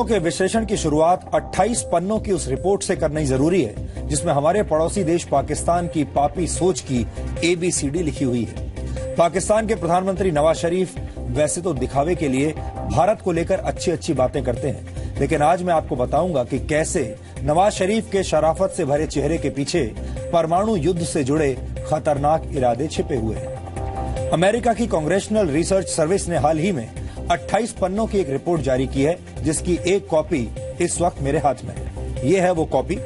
के विश्लेषण की शुरुआत 28 पन्नों की उस रिपोर्ट से करनी जरूरी है जिसमें हमारे पड़ोसी देश पाकिस्तान की पापी सोच की ABCD लिखी हुई है। पाकिस्तान के प्रधानमंत्री नवाज शरीफ वैसे तो दिखावे के लिए भारत को लेकर अच्छी अच्छी बातें करते हैं, लेकिन आज मैं आपको बताऊंगा कि कैसे नवाज शरीफ के शराफत से भरे चेहरे के पीछे परमाणु युद्ध से जुड़े खतरनाक इरादे छिपे हुए हैं। अमेरिका की कांग्रेशनल रिसर्च सर्विस ने हाल ही में 28 पन्नों की एक रिपोर्ट जारी की है, जिसकी एक कॉपी इस वक्त मेरे हाथ में है। ये है वो कॉपी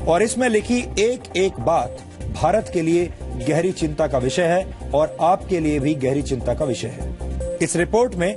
और इसमें लिखी एक एक बात भारत के लिए गहरी चिंता का विषय है और आपके लिए भी गहरी चिंता का विषय है। इस रिपोर्ट में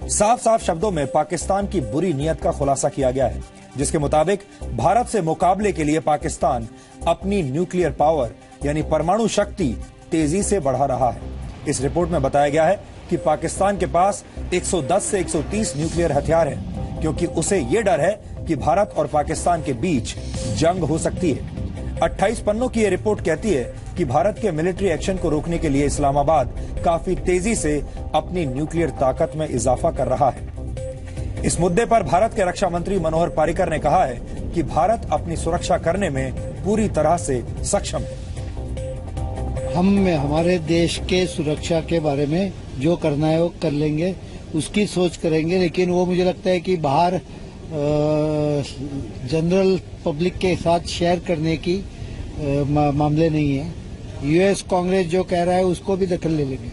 साफ साफ शब्दों में पाकिस्तान की बुरी नीयत का खुलासा किया गया है, जिसके मुताबिक भारत से मुकाबले के लिए पाकिस्तान अपनी न्यूक्लियर पावर यानी परमाणु शक्ति तेजी से बढ़ा रहा है। इस रिपोर्ट में बताया गया है कि पाकिस्तान के पास 110 से 130 न्यूक्लियर हथियार हैं, क्योंकि उसे ये डर है कि भारत और पाकिस्तान के बीच जंग हो सकती है। 28 पन्नों की यह रिपोर्ट कहती है कि भारत के मिलिट्री एक्शन को रोकने के लिए इस्लामाबाद काफी तेजी से अपनी न्यूक्लियर ताकत में इजाफा कर रहा है। इस मुद्दे पर भारत के रक्षा मंत्री मनोहर पर्रिकर ने कहा है कि भारत अपनी सुरक्षा करने में पूरी तरह से सक्षम है। हम हमारे देश के सुरक्षा के बारे में जो करना है वो कर लेंगे, उसकी सोच करेंगे, लेकिन वो मुझे लगता है कि बाहर जनरल पब्लिक के साथ शेयर करने की मामले नहीं है। यूएस कांग्रेस जो कह रहा है उसको भी दखल ले लेंगे।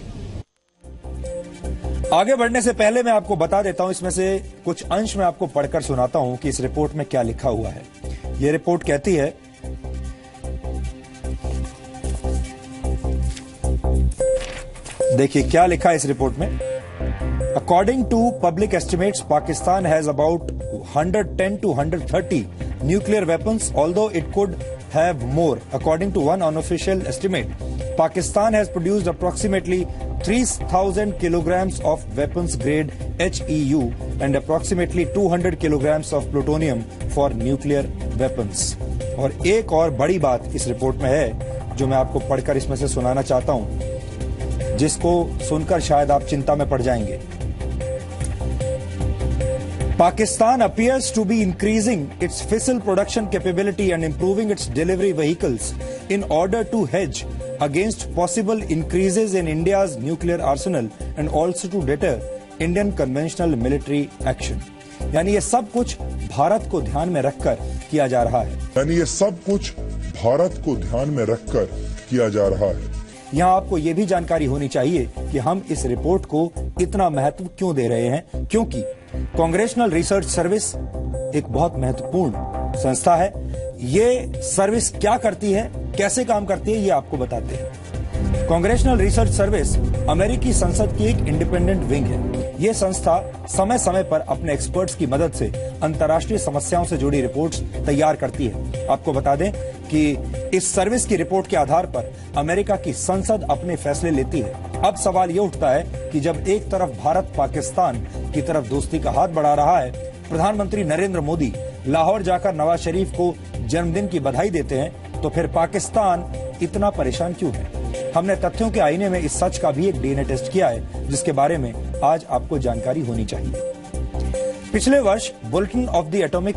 आगे बढ़ने से पहले मैं आपको बता देता हूं, इसमें से कुछ अंश मैं आपको पढ़कर सुनाता हूं कि इस रिपोर्ट में क्या लिखा हुआ है। यह रिपोर्ट कहती है, देखिए क्या लिखा है इस रिपोर्ट में। According to public estimates, Pakistan has about 110 to 130 nuclear weapons, although it could have more. According to one unofficial estimate, Pakistan has produced approximately 3,000 kilograms of weapons grade HEU and approximately 200 kilograms of plutonium for nuclear weapons. और एक और बड़ी बात इस report में है जो मैं आपको पढ़कर इसमें से सुनाना चाहता हूं, जिसको सुनकर शायद आप चिंता में पड़ जाएंगे। Pakistan appears to be increasing its fissile production capability and improving its delivery vehicles in order to hedge against possible increases in India's nuclear arsenal and also to deter Indian conventional military action. यानी ये सब कुछ भारत को ध्यान में रखकर किया जा रहा है। यहाँ आपको ये भी जानकारी होनी चाहिए कि हम इस रिपोर्ट को इतना महत्व क्यों दे रहे हैं, क्योंकि कांग्रेशनल रिसर्च सर्विस एक बहुत महत्वपूर्ण संस्था है। ये सर्विस क्या करती है, कैसे काम करती है, ये आपको बताते हैं। कांग्रेशनल रिसर्च सर्विस अमेरिकी संसद की एक इंडिपेंडेंट विंग है। ये संस्था समय समय पर अपने एक्सपर्ट्स की मदद से अंतर्राष्ट्रीय समस्याओं से जुड़ी रिपोर्ट्स तैयार करती है। आपको बता दें कि इस सर्विस की रिपोर्ट के आधार पर अमेरिका की संसद अपने फैसले लेती है। अब सवाल ये उठता है कि जब एक तरफ भारत पाकिस्तान की तरफ दोस्ती का हाथ बढ़ा रहा है, प्रधानमंत्री नरेंद्र मोदी लाहौर जाकर नवाज शरीफ को जन्मदिन की बधाई देते हैं, तो फिर पाकिस्तान इतना परेशान क्यों है? हमने तथ्यों के आईने में इस सच का भी एक डीएनए टेस्ट किया है, जिसके बारे में आज आपको जानकारी होनी चाहिए। पिछले वर्ष bulletin of the atomic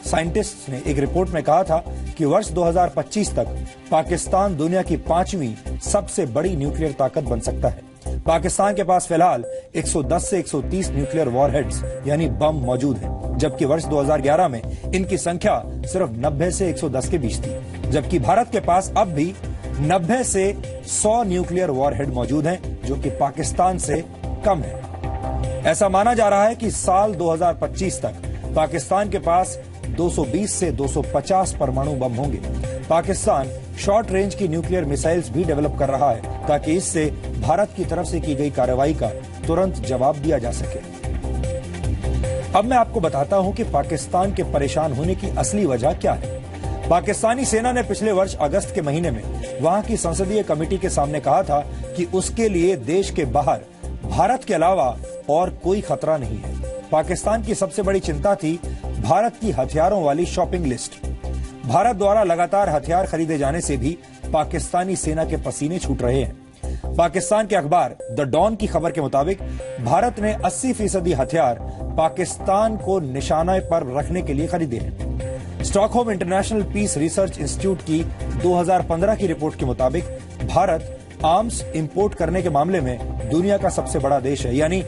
scientist ने एक रिपोर्ट में कहा था कि वर्ष 2025 तक पाकिस्तान दुनिया की 5वीं सबसे बड़ी न्यूक्लियर ताकत बन सकता है। पाकिस्तान के पास फिलहाल 110 से 130 न्यूक्लियर वॉरहेड्स यानी बम मौजूद हैं, जबकि वर्ष 2011 में इनकी संख्या सिर्फ 90 से 110 के बीच थी। जबकि भारत के पास अब भी 90 से 100 न्यूक्लियर वॉरहेड मौजूद हैं, जो कि पाकिस्तान से कम है। ऐसा माना जा रहा है कि साल 2025 तक पाकिस्तान के पास 220 से 250 परमाणु बम होंगे। पाकिस्तान शॉर्ट रेंज की न्यूक्लियर मिसाइल्स भी डेवलप कर रहा है, ताकि इससे भारत की तरफ से की गई कार्रवाई का तुरंत जवाब दिया जा सके। अब मैं आपको बताता हूं कि पाकिस्तान के परेशान होने की असली वजह क्या है। पाकिस्तानी सेना ने पिछले वर्ष अगस्त के महीने में वहां की संसदीय कमेटी के सामने कहा था कि उसके लिए देश के बाहर भारत के अलावा और कोई खतरा नहीं है। पाकिस्तान की सबसे बड़ी चिंता थी भारत की हथियारों वाली शॉपिंग लिस्ट। भारत द्वारा लगातार हथियार खरीदे जाने से भी पाकिस्तानी सेना के पसीने छूट रहे हैं। पाकिस्तान के अखबार द डॉन की खबर के मुताबिक भारत ने 80% हथियार पाकिस्तान को निशाने पर रखने के लिए खरीदे हैं। Stockholm International Peace Research Institute की 2015 की रिपोर्ट के मुताबिक भारत आर्म्स इंपोर्ट करने के मामले में दुनिया का सबसे बड़ा देश है, यानी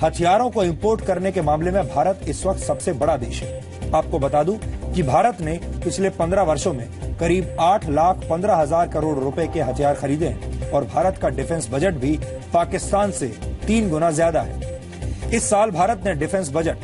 हथियारों को इंपोर्ट करने के मामले में भारत इस वक्त सबसे बड़ा देश है। आपको बता दूं कि भारत ने पिछले 15 वर्षों में करीब 8,15,000 करोड़ रुपए के हथियार खरीदे हैं और भारत का डिफेंस बजट भी पाकिस्तान से 3 गुना ज्यादा है। इस साल भारत ने डिफेंस बजट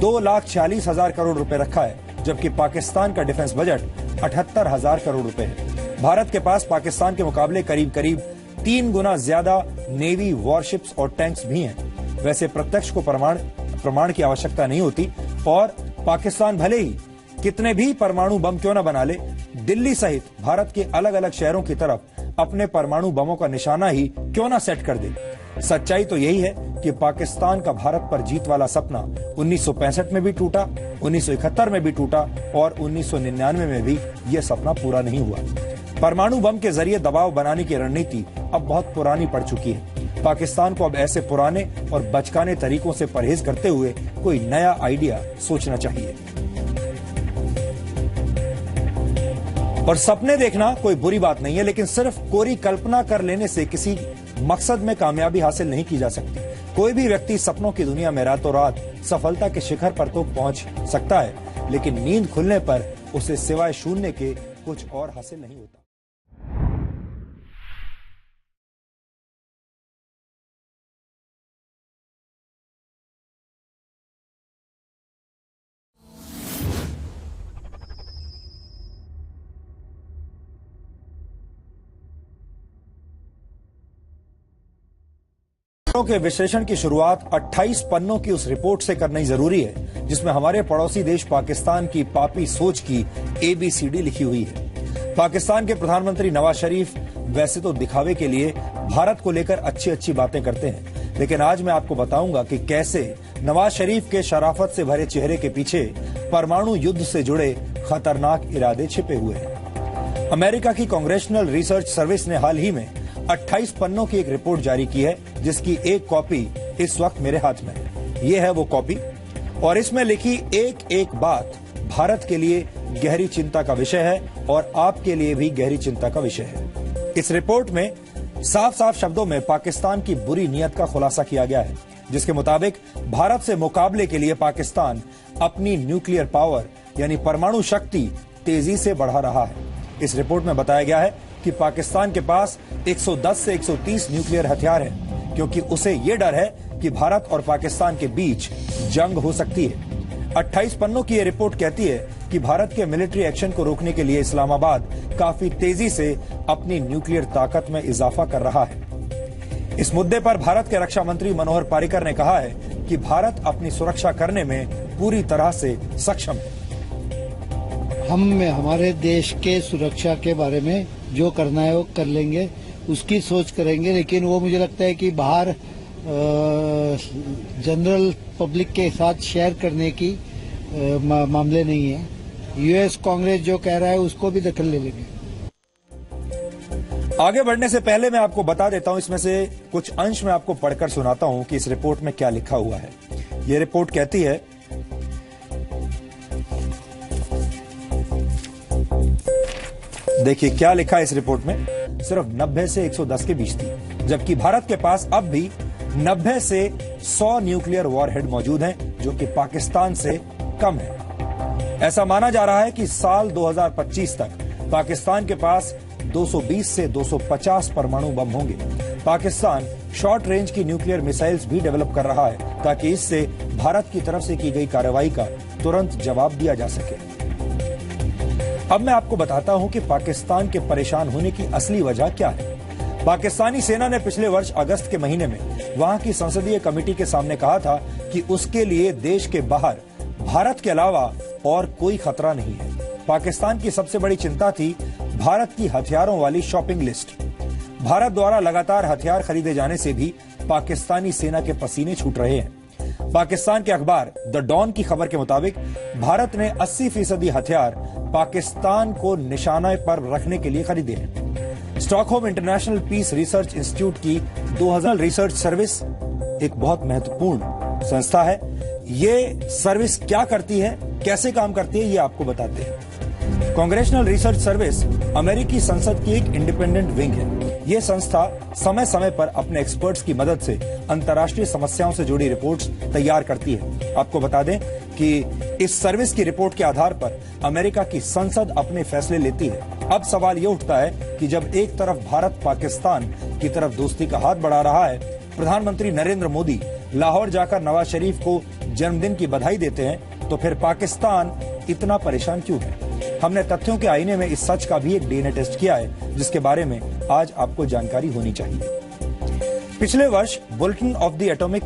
2,46,000 करोड़ रुपए रखा है, जबकि पाकिस्तान का डिफेंस बजट 78,000 करोड़ रुपए है। भारत के पास पाकिस्तान के मुकाबले करीब 3 गुना ज्यादा नेवी, वॉरशिप्स और टैंक्स भी हैं। वैसे प्रत्यक्ष को प्रमाण की आवश्यकता नहीं होती और पाकिस्तान भले ही कितने भी परमाणु बम क्यों न बना ले, दिल्ली सहित भारत के अलग अलग शहरों की तरफ अपने परमाणु बमों का निशाना ही क्यों न सेट कर दे। सच्चाई तो यही है कि पाकिस्तान का भारत पर जीत वाला सपना 1965 में भी टूटा, 1971 में भी टूटा और 1999 में भी यह सपना पूरा नहीं हुआ। परमाणु बम के जरिए दबाव बनाने की रणनीति अब बहुत पुरानी पड़ चुकी है। पाकिस्तान को अब ऐसे पुराने और बचकाने तरीकों से परहेज करते हुए कोई नया आइडिया सोचना चाहिए। और सपने देखना कोई बुरी बात नहीं है, लेकिन सिर्फ कोरी कल्पना कर लेने से किसी मकसद में कामयाबी हासिल नहीं की जा सकती। कोई भी व्यक्ति सपनों की दुनिया में रातों रात सफलता के शिखर पर तो पहुंच सकता है, लेकिन नींद खुलने पर उसे सिवाय शून्य के कुछ और हासिल नहीं होता। के विश्लेषण की शुरुआत 28 पन्नों की उस रिपोर्ट से करनी जरूरी है जिसमें हमारे पड़ोसी देश पाकिस्तान की पापी सोच की ABCD लिखी हुई है। पाकिस्तान के प्रधानमंत्री नवाज शरीफ वैसे तो दिखावे के लिए भारत को लेकर अच्छी बातें करते हैं, लेकिन आज मैं आपको बताऊंगा कि कैसे नवाज शरीफ के शराफत से भरे चेहरे के पीछे परमाणु युद्ध से जुड़े खतरनाक इरादे छिपे हुए हैं। अमेरिका की कांग्रेशनल रिसर्च सर्विस ने हाल ही में 28 पन्नों की एक रिपोर्ट जारी की है, जिसकी एक कॉपी इस वक्त मेरे हाथ में है। ये है वो कॉपी और इसमें लिखी एक बात भारत के लिए गहरी चिंता का विषय है और आपके लिए भी गहरी चिंता का विषय है। इस रिपोर्ट में साफ शब्दों में पाकिस्तान की बुरी नीयत का खुलासा किया गया है, जिसके मुताबिक भारत से मुकाबले के लिए पाकिस्तान अपनी न्यूक्लियर पावर यानी परमाणु शक्ति तेजी से बढ़ा रहा है। इस रिपोर्ट में बताया गया है कि पाकिस्तान के पास 110 से 130 न्यूक्लियर हथियार हैं, क्योंकि उसे ये डर है कि भारत और पाकिस्तान के बीच जंग हो सकती है। 28 पन्नों की यह रिपोर्ट कहती है कि भारत के मिलिट्री एक्शन को रोकने के लिए इस्लामाबाद काफी तेजी से अपनी न्यूक्लियर ताकत में इजाफा कर रहा है। इस मुद्दे पर भारत के रक्षा मंत्री मनोहर पर्रिकर ने कहा है कि भारत अपनी सुरक्षा करने में पूरी तरह से सक्षम है। हम हमारे देश के सुरक्षा के बारे में जो करना है वो कर लेंगे, उसकी सोच करेंगे, लेकिन वो मुझे लगता है कि बाहर जनरल पब्लिक के साथ शेयर करने की मामले नहीं है। यूएस कांग्रेस जो कह रहा है उसको भी दखल ले लेंगे। आगे बढ़ने से पहले मैं आपको बता देता हूं, इसमें से कुछ अंश मैं आपको पढ़कर सुनाता हूं कि इस रिपोर्ट में क्या लिखा हुआ है। ये रिपोर्ट कहती है, देखिए क्या लिखा है इस रिपोर्ट में, सिर्फ 90 से 110 के बीच थी, जबकि भारत के पास अब भी 90 से 100 न्यूक्लियर वॉरहेड मौजूद हैं, जो कि पाकिस्तान से कम है। ऐसा माना जा रहा है कि साल 2025 तक पाकिस्तान के पास 220 से 250 परमाणु बम होंगे। पाकिस्तान शॉर्ट रेंज की न्यूक्लियर मिसाइल्स भी डेवलप कर रहा है, ताकि इससे भारत की तरफ से की गई कार्रवाई का तुरंत जवाब दिया जा सके। अब मैं आपको बताता हूं कि पाकिस्तान के परेशान होने की असली वजह क्या है। पाकिस्तानी सेना ने पिछले वर्ष अगस्त के महीने में वहां की संसदीय कमेटी के सामने कहा था कि उसके लिए देश के बाहर भारत के अलावा और कोई खतरा नहीं है। पाकिस्तान की सबसे बड़ी चिंता थी भारत की हथियारों वाली शॉपिंग लिस्ट। भारत द्वारा लगातार हथियार खरीदे जाने से भी पाकिस्तानी सेना के पसीने छूट रहे हैं। पाकिस्तान के अखबार द डॉन की खबर के मुताबिक भारत ने 80% हथियार पाकिस्तान को निशाने पर रखने के लिए खरीदे हैं। Stockholm International Peace Research Institute की 2000 रिसर्च सर्विस एक बहुत महत्वपूर्ण संस्था है। ये सर्विस क्या करती है, कैसे काम करती है, ये आपको बताते हैं। कांग्रेसनल रिसर्च सर्विस अमेरिकी संसद की एक इंडिपेंडेंट विंग है। ये संस्था समय समय पर अपने एक्सपर्ट्स की मदद से अंतर्राष्ट्रीय समस्याओं से जुड़ी रिपोर्ट्स तैयार करती है। आपको बता दें कि इस सर्विस की रिपोर्ट के आधार पर अमेरिका की संसद अपने फैसले लेती है। अब सवाल ये उठता है कि जब एक तरफ भारत पाकिस्तान की तरफ दोस्ती का हाथ बढ़ा रहा है, प्रधानमंत्री नरेंद्र मोदी लाहौर जाकर नवाज शरीफ को जन्मदिन की बधाई देते हैं, तो फिर पाकिस्तान इतना परेशान क्यों है? हमने तथ्यों के आईने में इस सच का भी एक डीएनए टेस्ट किया है, जिसके बारे में आज आपको जानकारी होनी चाहिए। पिछले वर्ष bulletin of the atomic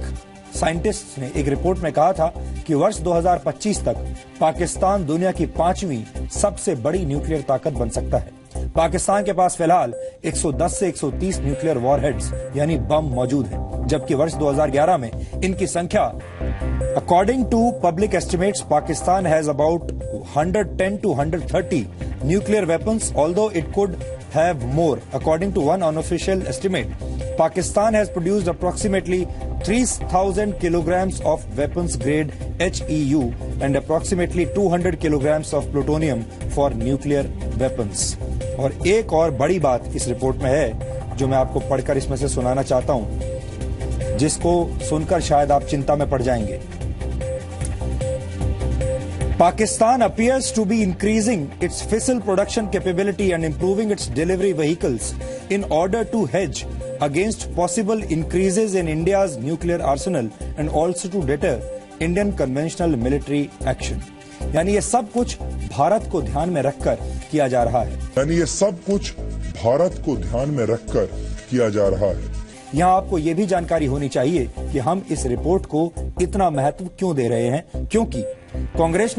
scientist ने एक रिपोर्ट में कहा था कि वर्ष 2025 तक पाकिस्तान दुनिया की 5वीं सबसे बड़ी न्यूक्लियर ताकत बन सकता है। पाकिस्तान के पास फिलहाल 110 से 130 न्यूक्लियर वॉरहेड्स यानी बम मौजूद हैं, जबकि वर्ष 2011 में इनकी संख्या, according to public estimates, Pakistan has about 110 to 130 nuclear weapons, although it could have more. According to one unofficial estimate, Pakistan has produced approximately 3,000 kilograms of weapons grade HEU and approximately 200 kilograms of plutonium for nuclear weapons. और एक और बड़ी बात इस report में है जो मैं आपको पढ़कर इसमें से सुनाना चाहता हूं, जिसको सुनकर शायद आप चिंता में पड़ जाएंगे। Pakistan appears to be increasing its fissile production capability and improving its delivery vehicles in order to hedge against possible increases in India's nuclear arsenal and also to deter Indian conventional military action. यानी ये सब कुछ भारत को ध्यान में रखकर किया जा रहा है। यहाँ आपको ये भी जानकारी होनी चाहिए कि हम इस रिपोर्ट को इतना महत्व क्यों दे रहे हैं, क्योंकि कांग्रेस